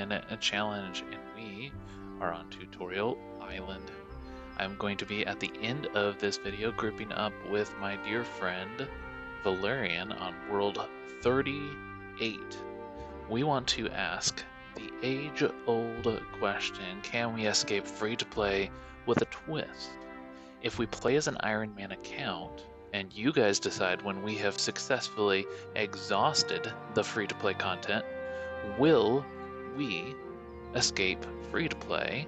Man challenge, and we are on Tutorial Island. I'm going to be at the end of this video grouping up with my dear friend Valerian on World 38. We want to ask the age-old question, can we escape free-to-play with a twist? If we play as an Iron Man account, and you guys decide when we have successfully exhausted the free-to-play content, will we escape free-to-play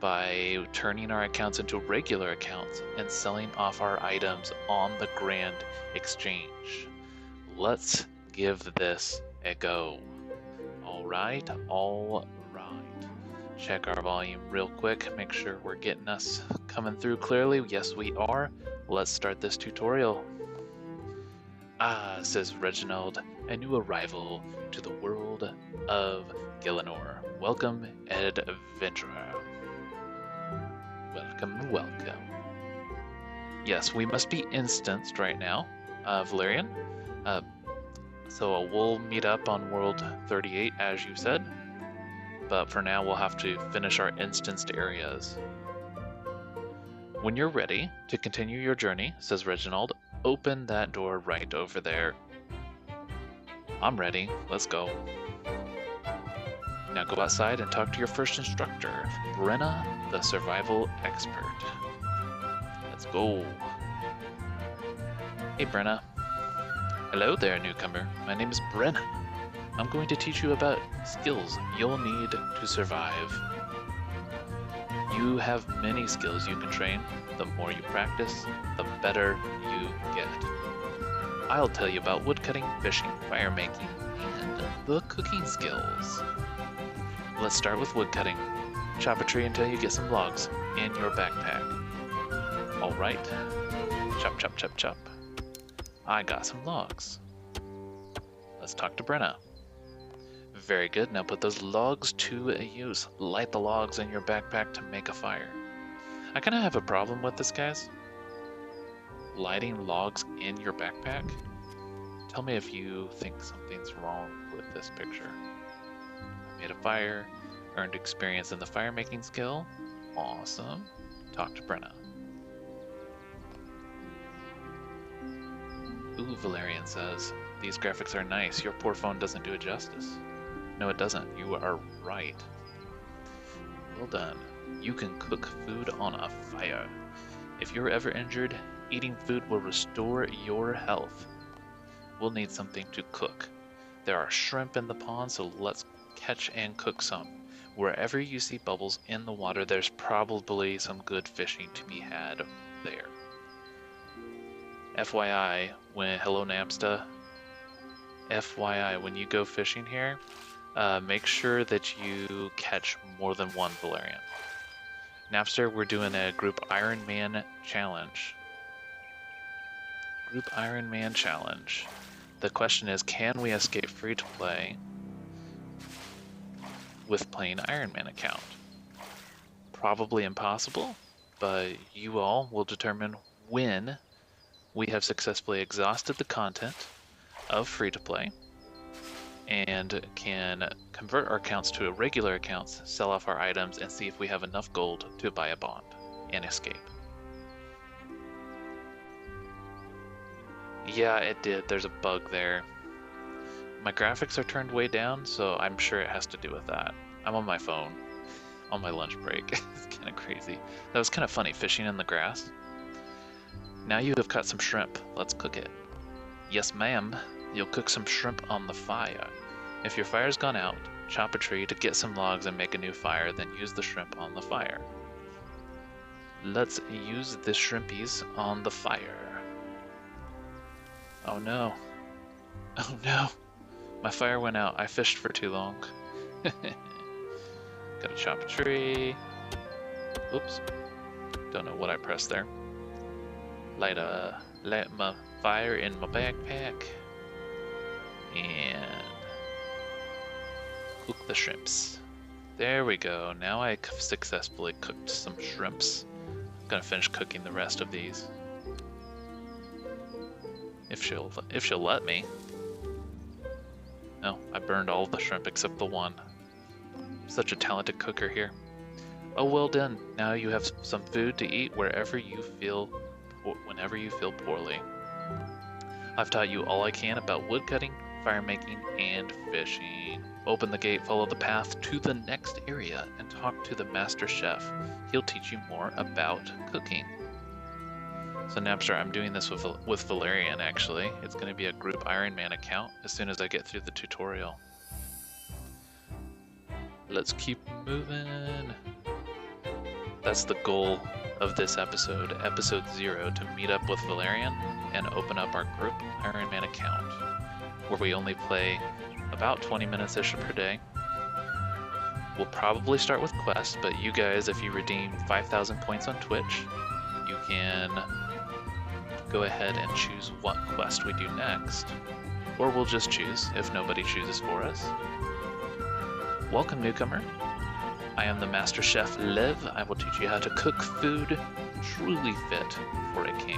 by turning our accounts into regular accounts and selling off our items on the Grand Exchange? Let's give this a go. All right. Check our volume real quick, make sure we're getting us coming through clearly. Yes, we are. Let's start this tutorial. Says Reginald, a new arrival to the world of Gielinor. Welcome, adventurer. Welcome. Yes, we must be instanced right now, Valerian. So we'll meet up on World 38, as you said. But for now, we'll have to finish our instanced areas. When you're ready to continue your journey, says Reginald, open that door right over there. I'm ready. Let's go. Now go outside and talk to your first instructor, Brenna, the survival expert. Let's go. Hey, Brenna. Hello there, newcomer. My name is Brenna. I'm going to teach you about skills you'll need to survive. You have many skills you can train. The more you practice, the better you get. I'll tell you about woodcutting, fishing, fire making, and the cooking skills. Let's start with woodcutting. Chop a tree until you get some logs in your backpack. Alright. Chop, chop, chop, chop. I got some logs. Let's talk to Brenna. Very good, now put those logs to use. Light the logs in your backpack to make a fire. I kind of have a problem with this, guys. Lighting logs in your backpack? Tell me if you think something's wrong with this picture. I made a fire, earned experience in the fire making skill. Awesome. Talk to Brenna. Ooh, Valerian says, these graphics are nice. Your poor phone doesn't do it justice. No, it doesn't. You are right. Well done. You can cook food on a fire. If you're ever injured, eating food will restore your health. We'll need something to cook. There are shrimp in the pond, so let's catch and cook some. Wherever you see bubbles in the water, there's probably some good fishing to be had there. FYI, hello Napsta. FYI, when you go fishing here, make sure that you catch more than one Valerian. Napster, we're doing a group Iron Man challenge. Group Iron Man challenge. The question is, can we escape free to play with playing Iron Man account? Probably impossible, but you all will determine when we have successfully exhausted the content of free to play and can convert our accounts to regular accounts, sell off our items, and see if we have enough gold to buy a bond and escape. Yeah, it did. There's a bug there. My graphics are turned way down, so I'm sure it has to do with that. I'm on my phone on my lunch break. It's kind of crazy. That was kind of funny, fishing in the grass. Now you have caught some shrimp. Let's cook it. Yes, ma'am. You'll cook some shrimp on the fire. If your fire's gone out, chop a tree to get some logs and make a new fire, then use the shrimp on the fire. Let's use the shrimpies on the fire. Oh no. Oh no. My fire went out. I fished for too long. Gotta chop a tree. Oops. Don't know what I pressed there. Light my fire in my backpack. And cook the shrimps. There we go. Now I successfully cooked some shrimps. I'm gonna finish cooking the rest of these. If she'll let me. No, I burned all the shrimp except the one. such a talented cooker here. Oh, well done. Now you have some food to eat whenever you feel poorly. I've taught you all I can about woodcutting, fire making, and fishing. Open the gate, follow the path to the next area, and talk to the master chef. He'll teach you more about cooking. So Napster, I'm doing this with Valerian, actually. It's going to be a group Iron Man account as soon as I get through the tutorial. Let's keep moving. That's the goal of this episode, episode 0, to meet up with Valerian and open up our group Iron Man account, where we only play about 20 minutes-ish per day. We'll probably start with quests, but you guys, if you redeem 5,000 points on Twitch, you can go ahead and choose what quest we do next. Or we'll just choose if nobody chooses for us. Welcome, newcomer. I am the Master Chef Lev. I will teach you how to cook food truly fit for a king.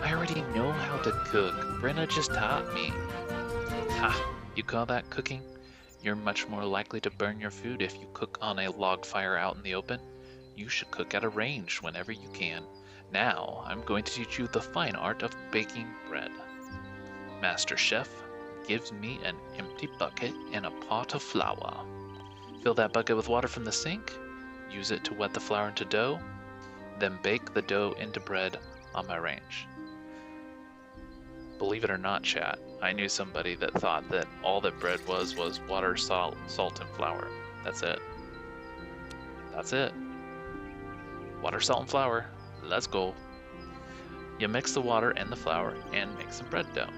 I already know how to cook. Brenna just taught me. Ha! You call that cooking? You're much more likely to burn your food if you cook on a log fire out in the open. You should cook at a range whenever you can. Now, I'm going to teach you the fine art of baking bread. Master Chef gives me an empty bucket and a pot of flour. Fill that bucket with water from the sink, use it to wet the flour into dough, then bake the dough into bread on my range. Believe it or not, chat, I knew somebody that thought that all that bread was water, salt, and flour. That's it. That's it. Water, salt, and flour. Let's go. You mix the water and the flour and make some bread dough.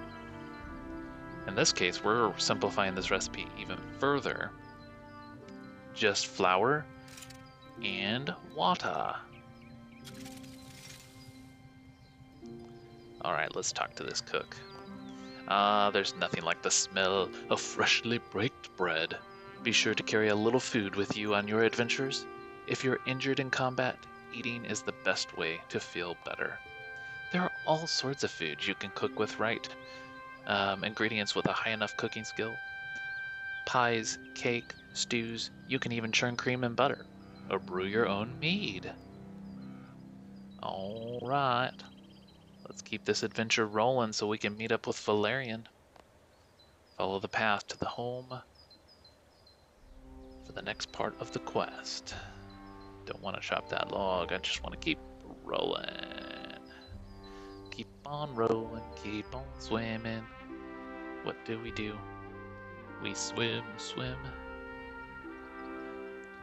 In this case, we're simplifying this recipe even further. Just flour and water. Alright, let's talk to this cook. There's nothing like the smell of freshly baked bread. Be sure to carry a little food with you on your adventures. If you're injured in combat, eating is the best way to feel better. There are all sorts of foods you can cook with right ingredients with a high enough cooking skill. Pies, cake, stews, you can even churn cream and butter, or brew your own mead. Alright, let's keep this adventure rolling so we can meet up with Valerian. Follow the path to the home for the next part of the quest. Don't want to chop that log, I just want to keep rolling. Keep on rolling, keep on swimming. What do? We swim.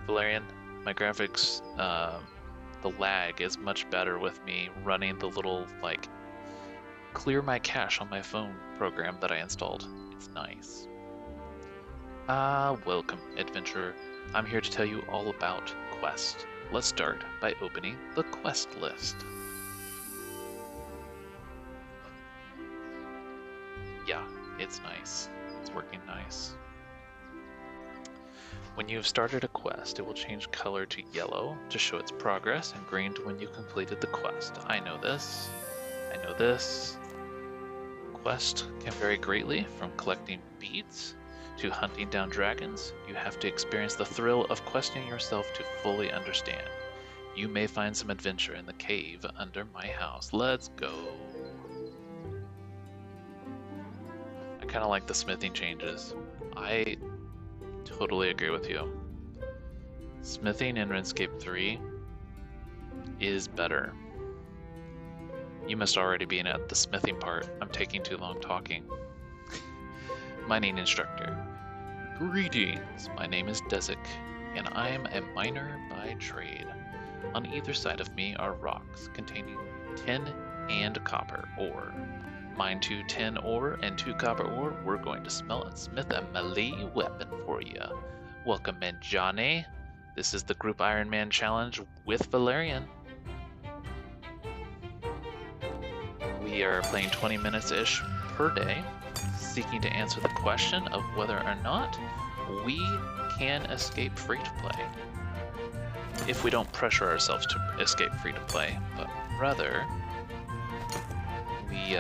Valerian, my graphics, the lag is much better with me running the little, like, clear my cache on my phone program that I installed. It's nice. Welcome, adventurer. I'm here to tell you all about quest. Let's start by opening the quest list. Yeah, it's nice. It's working nice. When you have started a quest, it will change color to yellow to show its progress and green to when you completed the quest. I know this. I know this. Quest can vary greatly from collecting beads to hunting down dragons. You have to experience the thrill of questing yourself to fully understand. You may find some adventure in the cave under my house. Let's go. I kind of like the smithing changes. I totally agree with you. Smithing in Runescape 3 is better. You must already be at the smithing part. I'm taking too long talking. Mining instructor. Greetings, my name is Desik, and I am a miner by trade. On either side of me are rocks containing tin and copper ore. Mine 2 tin ore and 2 copper ore. We're going to smith a melee weapon for you. Welcome in, Johnny. This is the Group Iron Man Challenge with Valerian. We are playing 20 minutes-ish per day, seeking to answer the question of whether or not we can escape free-to-play. If we don't pressure ourselves to escape free-to-play, but rather we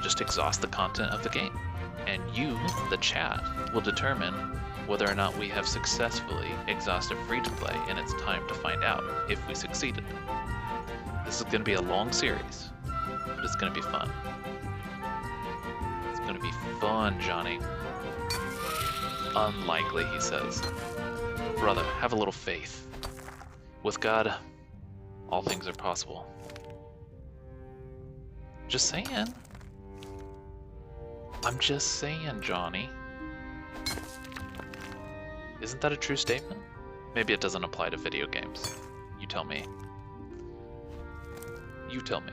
just exhaust the content of the game. And you, the chat, will determine whether or not we have successfully exhausted free-to-play, and it's time to find out if we succeeded. This is going to be a long series, but it's going to be fun. It's going to be fun, Johnny. Unlikely, he says. Brother, have a little faith. With God, all things are possible. Just saying. I'm just saying, Johnny. Isn't that a true statement? Maybe it doesn't apply to video games. You tell me. You tell me.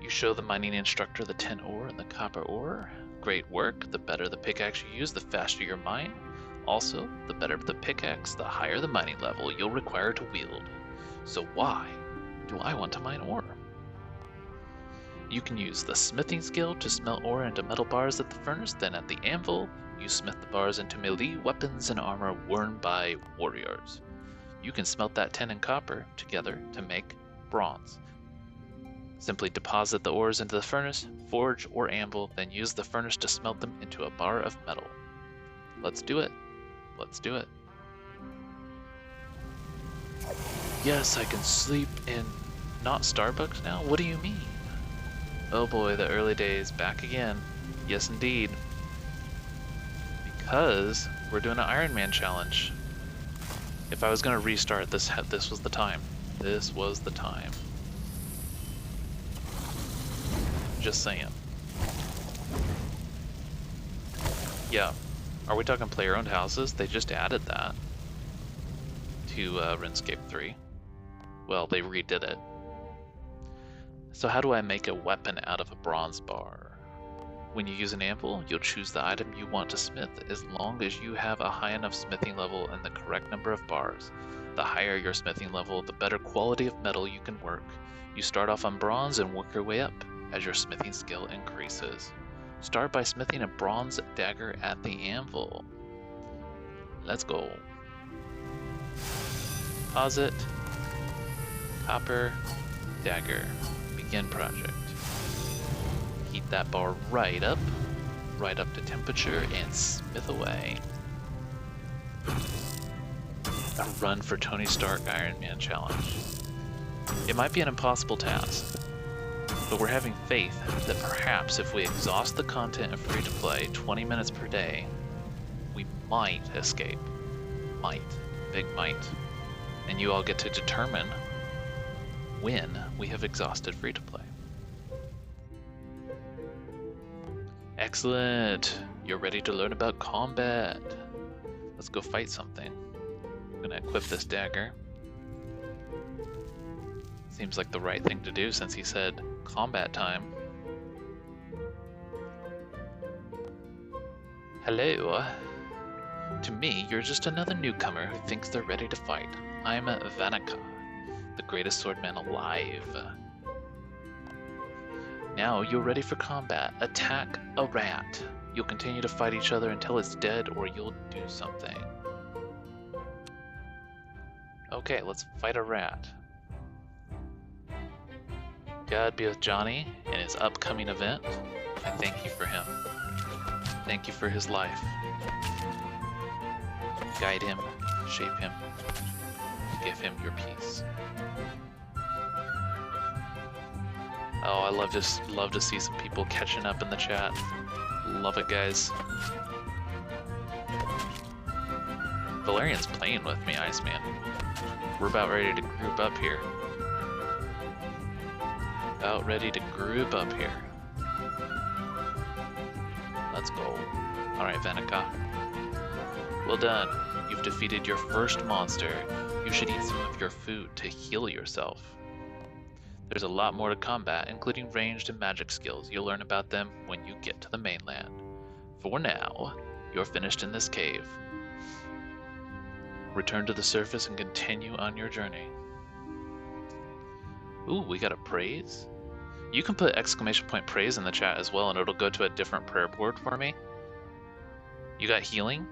You show the mining instructor the tin ore and the copper ore. Great work. The better the pickaxe you use, the faster your mine. Also, the better the pickaxe, the higher the mining level you'll require to wield. So why do I want to mine ore? You can use the smithing skill to smelt ore into metal bars at the furnace, then at the anvil, you smith the bars into melee weapons and armor worn by warriors. You can smelt that tin and copper together to make bronze. Simply deposit the ores into the furnace, forge or anvil, then use the furnace to smelt them into a bar of metal. Let's do it. Let's do it. Yes, I can sleep in not Starbucks now? What do you mean? Oh boy, the early days back again. Yes, indeed. Because we're doing an Iron Man challenge. If I was going to restart, this was the time. This was the time. Just saying. Yeah. Are we talking player-owned houses? They just added that to Runescape 3. Well, they redid it. So how do I make a weapon out of a bronze bar? When you use an anvil, you'll choose the item you want to smith as long as you have a high enough smithing level and the correct number of bars. The higher your smithing level, the better quality of metal you can work. You start off on bronze and work your way up as your smithing skill increases. Start by smithing a bronze dagger at the anvil. Let's go. Deposit. Copper. Dagger. Begin project. Heat that bar right up to temperature, and smith away. A run for Tony Stark Iron Man challenge. It might be an impossible task, but we're having faith that perhaps if we exhaust the content of free-to-play 20 minutes per day, we might escape. Might. Big might. And you all get to determine when we have exhausted free-to-play. Excellent! You're ready to learn about combat. Let's go fight something. I'm gonna equip this dagger. Seems like the right thing to do since he said combat time. Hello. To me, you're just another newcomer who thinks they're ready to fight. I'm Vanica, the greatest swordman alive. Now you're ready for combat. Attack a rat. You'll continue to fight each other until it's dead, or you'll do something. Okay, let's fight a rat. God be with Johnny in his upcoming event. I thank you for him. Thank you for his life. Guide him, shape him, give him your peace. Oh, I love to see some people catching up in the chat. Love it, guys. Valerian's playing with me, Iceman. We're about ready to group up here. About ready to group up here. Let's go. Alright, Vanica. Well done. You've defeated your first monster. You should eat some of your food to heal yourself. There's a lot more to combat, including ranged and magic skills. You'll learn about them when you get to the mainland. For now, you're finished in this cave. Return to the surface and continue on your journey. Ooh, we got a praise? You can put exclamation point praise in the chat as well, and it'll go to a different prayer board for me. You got healing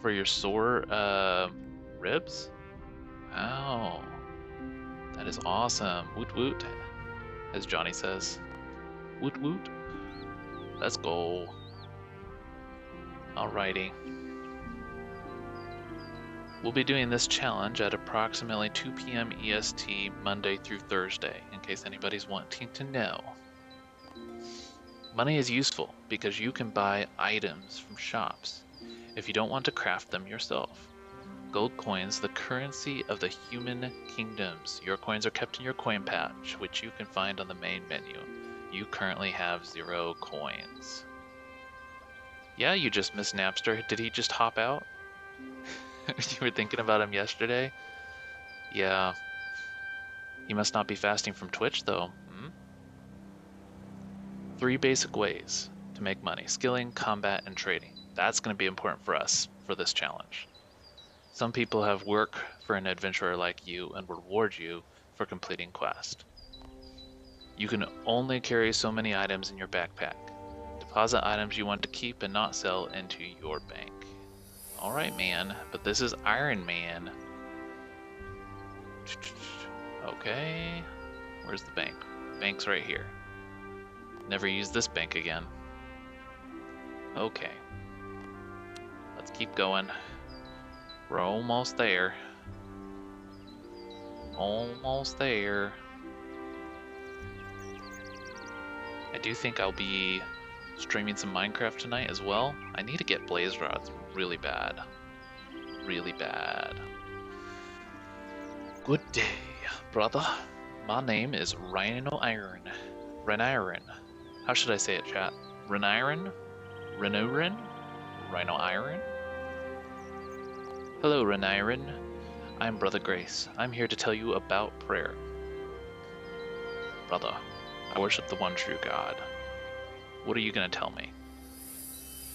for your sore ribs? Wow. That is awesome. Woot woot, as Johnny says. Woot woot. Let's go. Alrighty. We'll be doing this challenge at approximately 2 PM EST Monday through Thursday, in case anybody's wanting to know. Money is useful because you can buy items from shops if you don't want to craft them yourself. Gold coins, the currency of the human kingdoms. Your coins are kept in your coin pouch, which you can find on the main menu. You currently have 0 coins. Yeah, you just missed Napster. Did he just hop out? You were thinking about him yesterday? Yeah. He must not be fasting from Twitch, though. 3 basic ways to make money: skilling, combat, and trading. That's going to be important for us for this challenge. Some people have work for an adventurer like you and will reward you for completing quest. You can only carry so many items in your backpack. Deposit items you want to keep and not sell into your bank. Alright, man, but this is Iron Man. Okay, where's the bank? Bank's right here. Never use this bank again. Okay. Let's keep going. We're almost there. Almost there. I do think I'll be streaming some Minecraft tonight as well. I need to get blaze rods really bad. Really bad. Good day, brother. My name is Rhynomeeler. Rhynomeeler. How should I say it, chat? Rhynomeeler? Rhynomeeler? Rhynomeeler? Hello, Rhynomeeler. I'm Brother Grace. I'm here to tell you about prayer. Brother, I worship the one true God. What are you going to tell me?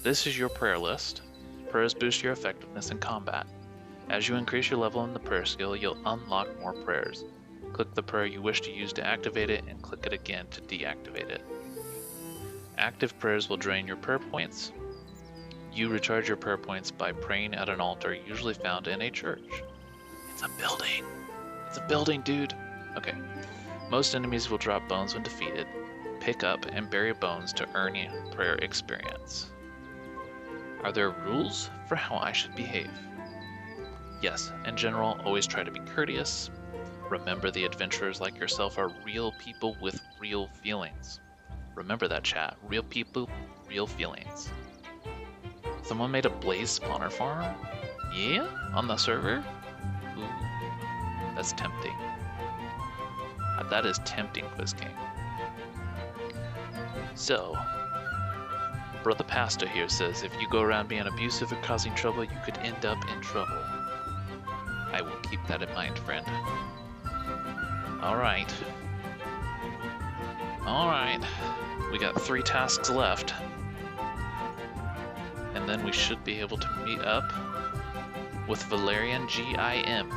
This is your prayer list. Prayers boost your effectiveness in combat. As you increase your level in the prayer skill, you'll unlock more prayers. Click the prayer you wish to use to activate it, and click it again to deactivate it. Active prayers will drain your prayer points. You recharge your prayer points by praying at an altar usually found in a church. It's a building. It's a building, dude. Okay. Most enemies will drop bones when defeated. Pick up and bury bones to earn prayer experience. Are there rules for how I should behave? Yes, in general, always try to be courteous. Remember, the adventurers like yourself are real people with real feelings. Remember that, chat. Real people, real feelings. Someone made a blaze spawner farm? Yeah? On the server? Ooh, that's tempting. That is tempting, Quiz King. So, Brother Pastor here says if you go around being abusive or causing trouble, you could end up in trouble. I will keep that in mind, friend. Alright. Alright. We got 3 tasks left. And then we should be able to meet up with Valerian G.I.M.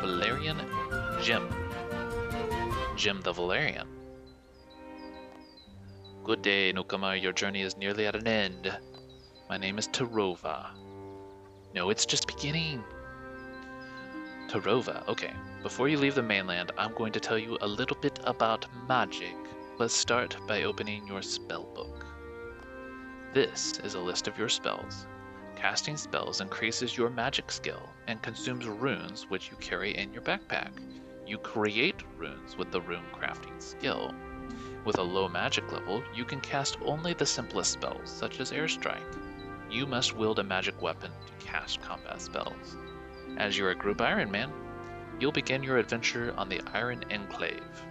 Valerian Jim. Jim the Valerian. Good day, newcomer. Your journey is nearly at an end. My name is Tarova. No, it's just beginning. Tarova, okay. Before you leave the mainland, I'm going to tell you a little bit about magic. Let's start by opening your spell book. This is a list of your spells. Casting spells increases your magic skill and consumes runes which you carry in your backpack. You create runes with the rune crafting skill. With a low magic level, you can cast only the simplest spells, such as Airstrike. You must wield a magic weapon to cast combat spells. As you're a group Iron Man, you'll begin your adventure on the Iron Enclave,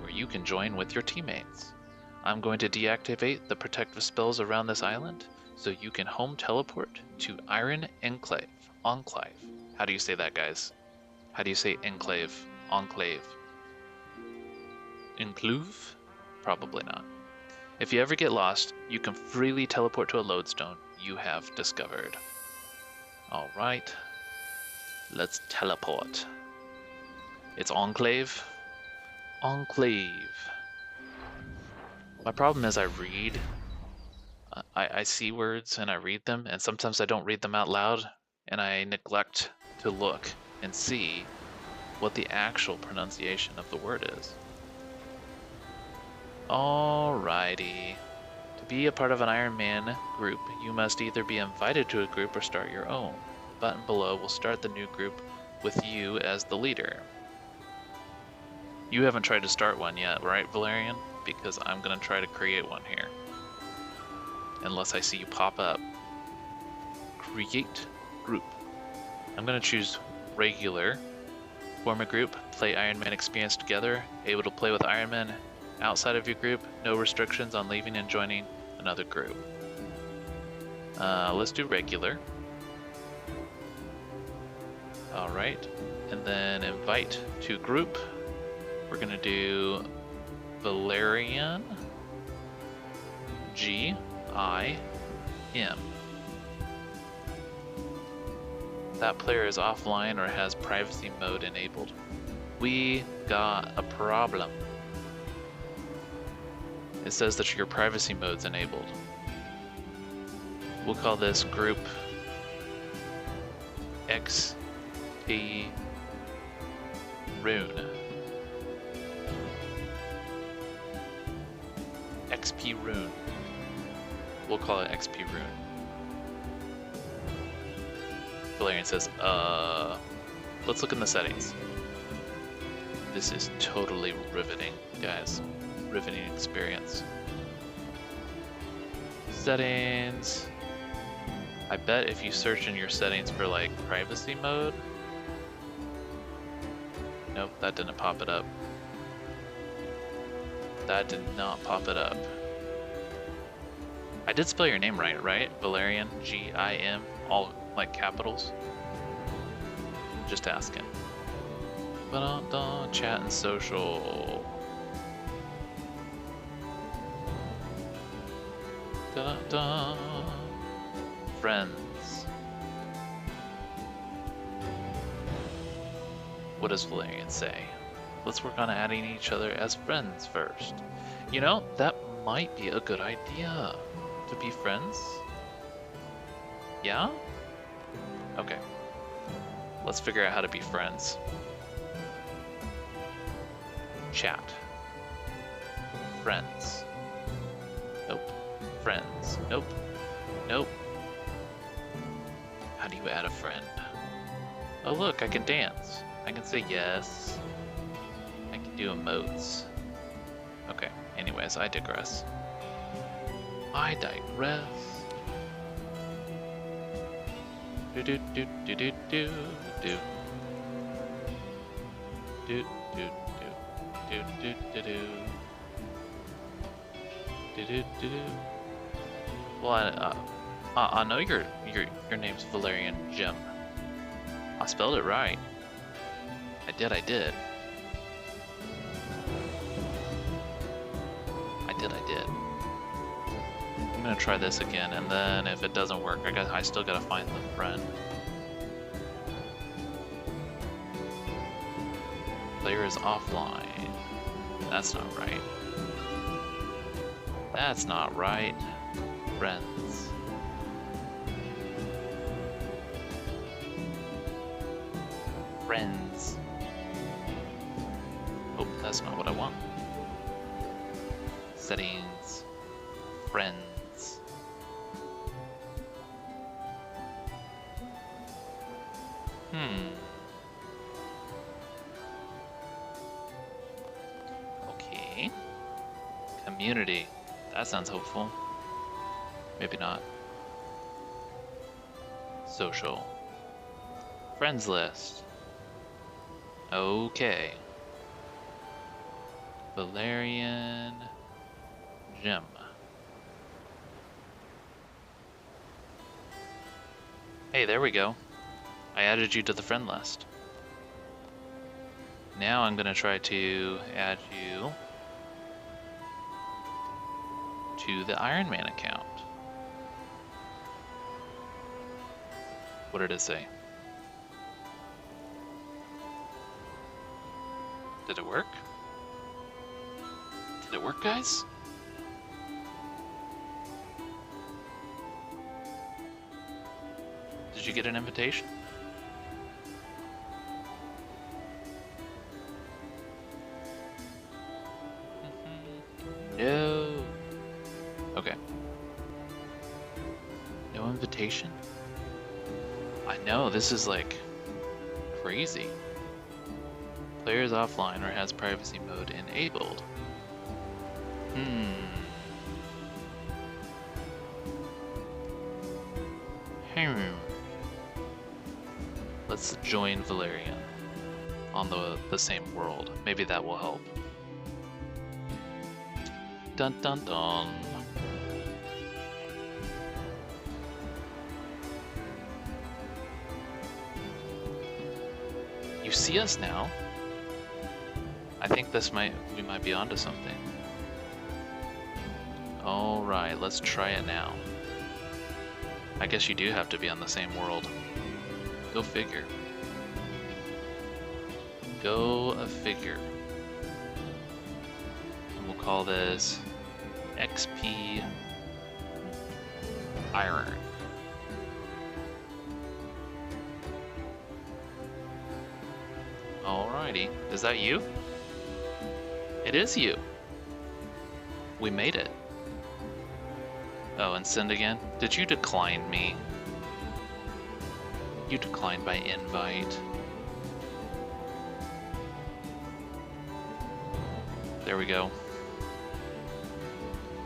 where you can join with your teammates. I'm going to deactivate the protective spells around this island, so you can home teleport to Iron Enclave. Enclave. How do you say that, guys? How do you say enclave? Enclave. Enclave? Probably not. If you ever get lost, you can freely teleport to a lodestone you have discovered. Alright. Let's teleport. It's Enclave. Enclave. My problem is I read. I see words and I read them, and sometimes I don't read them out loud, and I neglect to look and see what the actual pronunciation of the word is. Alrighty. To be a part of an Iron Man group, you must either be invited to a group or start your own. The button below will start the new group with you as the leader. You haven't tried to start one yet, right, Valerian? Because I'm going to try to create one here. Unless I see you pop up. Create group. I'm going to choose regular. Form a group, play Iron Man experience together, able to play with Iron Man outside of your group, no restrictions on leaving and joining another group. Let's do regular. Alright, and then invite to group. We're gonna do Valerian G-I-M. That player is offline or has privacy mode enabled. We got a problem. It says that your privacy mode's enabled. We'll call this group XP Rune. XP Rune. We'll call it XP Rune. Valerian says, let's look in the settings. This is totally riveting, guys. Riveting experience. Settings. I bet if you search in your settings for like privacy mode. Nope, that didn't pop it up. That did not pop it up. I did spell your name right? Valerian, G-I-M, all like capitals. Just asking. Ba-dum-dum, chat and social. Da-da-da. Friends. What does Valerian say? Let's work on adding each other as friends first. You know, that might be a good idea. To be friends? Yeah? Okay. Let's figure out how to be friends. Chat. Friends. Nope. Friends. Nope. Nope. How do you add a friend? Oh look, I can dance. I can say yes. I can do emotes. Okay, anyways, I digress. I digress. Do do do do do do do. Do do do do do do. Do do do do. Well, I know your name's Valerian Jim. I spelled it right. I did. I did. I'm gonna try this again, and then if it doesn't work, I still gotta find the friend. Player is offline. That's not right. That's not right. Friends. Friends. Oh, that's not what I want. Settings. Friends. Okay. Community. That sounds hopeful. Maybe not. Social. Friends list. Okay. Valerian Jim. Hey, there we go. I added you to the friend list. Now I'm gonna try to add you to the Iron Man account. What did it say? Did it work? Did it work, guys? Did you get an invitation? No. Okay. invitation? I know, this is like crazy. Player is offline or has privacy mode enabled. Let's join Valerian on the same world. Maybe that will help. Dun dun dun. You see us now? I think we might be onto something. Alright, let's try it now. I guess you do have to be on the same world. Go figure. Go a figure. And we'll call this XP Iron. Alrighty. Is that you? It is you. We made it. Oh, and send again? Did you decline me? You declined by invite. There we go.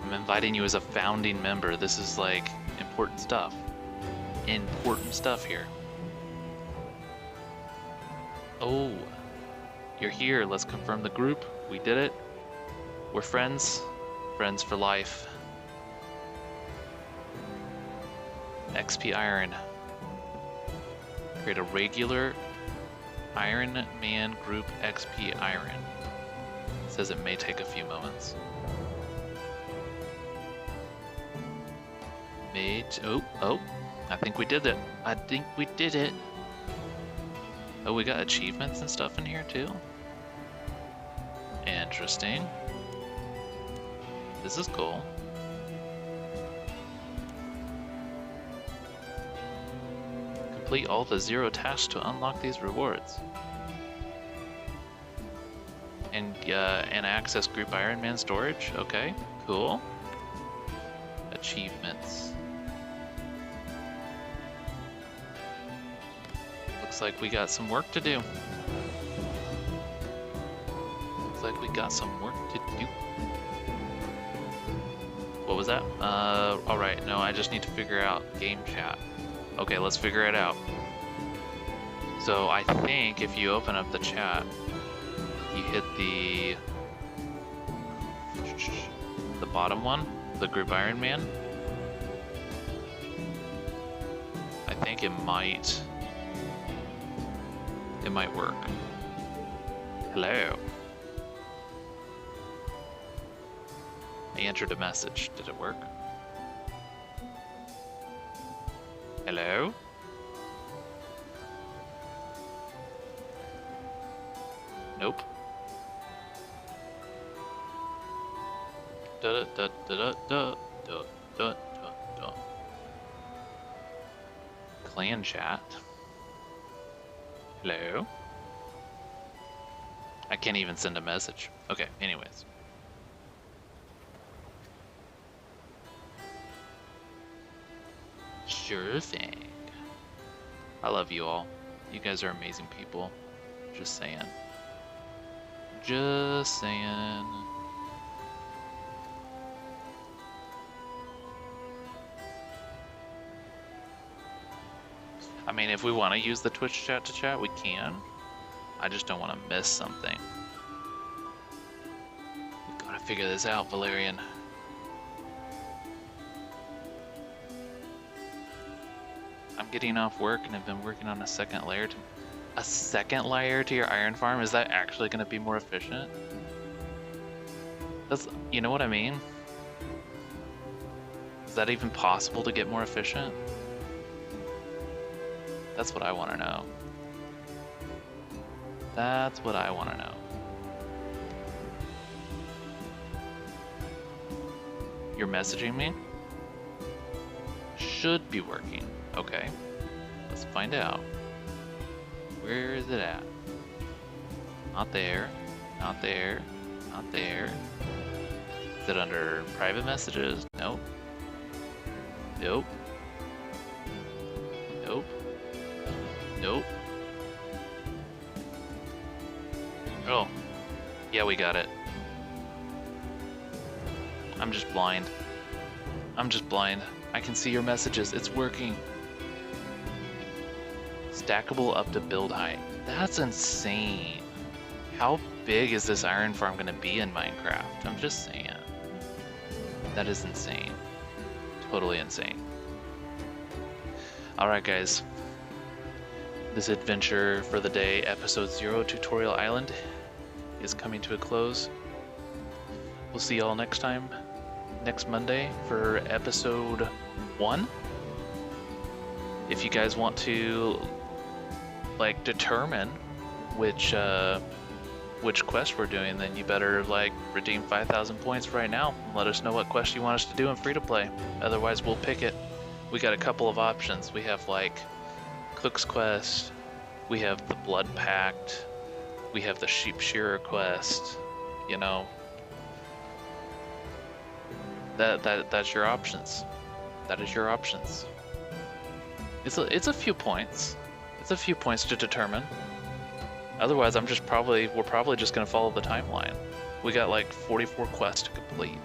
I'm inviting you as a founding member. This is like important stuff. Important stuff here. Oh, you're here. Let's confirm the group. We did it. We're friends. Friends for life. XP Iron. Create a regular Iron Man group XP Iron. It says it may take a few moments. Oh, I think we did it. I think we did it. Oh, we got achievements and stuff in here too. Interesting. This is cool. Complete all the 0 tasks to unlock these rewards. And access group Iron Man storage. Okay, cool. Achievements. Looks like we got some work to do. Looks like we got some work to do. What was that? Alright, no, I just need to figure out game chat. Okay, let's figure it out. So I think if you open up the chat, you hit the bottom one, the group Iron Man. I think it might work. Hello. I entered a message. Did it work? Hello? Nope. Da da da da da da da. Clan chat. Hello? I can't even send a message. Okay, anyways. Sure thing. I love you all. You guys are amazing people. Just saying. Just saying. I mean, if we want to use the Twitch chat to chat, we can. I just don't want to miss something. We gotta figure this out, Valerian. I'm getting off work and I've been working on a second layer to your iron farm. Is that actually going to be more efficient? That's, you know what I mean? Is that even possible to get more efficient? That's what I want to know. That's what I want to know. You're messaging me? Should be working. Okay. Let's find out. Where is it at? Not there. Not there. Not there. Is it under private messages? Nope. Nope. Yeah, we got it. I'm just blind. I'm just blind. I can see your messages. It's working. Stackable up to build height. That's insane. How big is this iron farm going to be in Minecraft? I'm just saying. That is insane. Totally insane. Alright guys. This adventure for the day, episode 0, Tutorial Island, is coming to a close. We'll see y'all next time, next Monday, for episode 1. If you guys want to, like, determine which quest we're doing, then you better, like, redeem 5,000 points right now and let us know what quest you want us to do in free-to-play. Otherwise, we'll pick it. We got a couple of options. We have, like, Cook's Quest, we have the Blood Pact, we have the Sheep Shearer Quest, you know. That's your options. That is your options. It's a few points. It's a few points to determine. Otherwise, we're probably just gonna follow the timeline. We got like 44 quests to complete.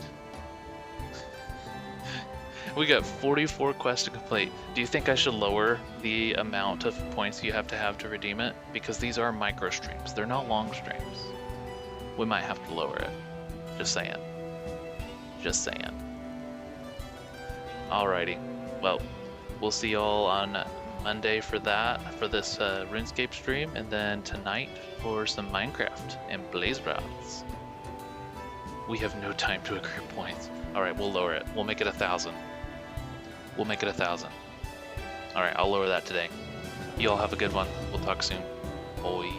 We got 44 quests to complete. Do you think I should lower the amount of points you have to redeem it? Because these are micro streams. They're not long streams. We might have to lower it. Just saying. Just saying. Alrighty. Well, we'll see y'all on Monday for this Runescape stream, and then tonight for some Minecraft and Blaze Rods. We have no time to accrue points. Alright, we'll lower it. We'll make it 1,000. We'll make it 1,000. Alright, I'll lower that today. You all have a good one. We'll talk soon. Bye.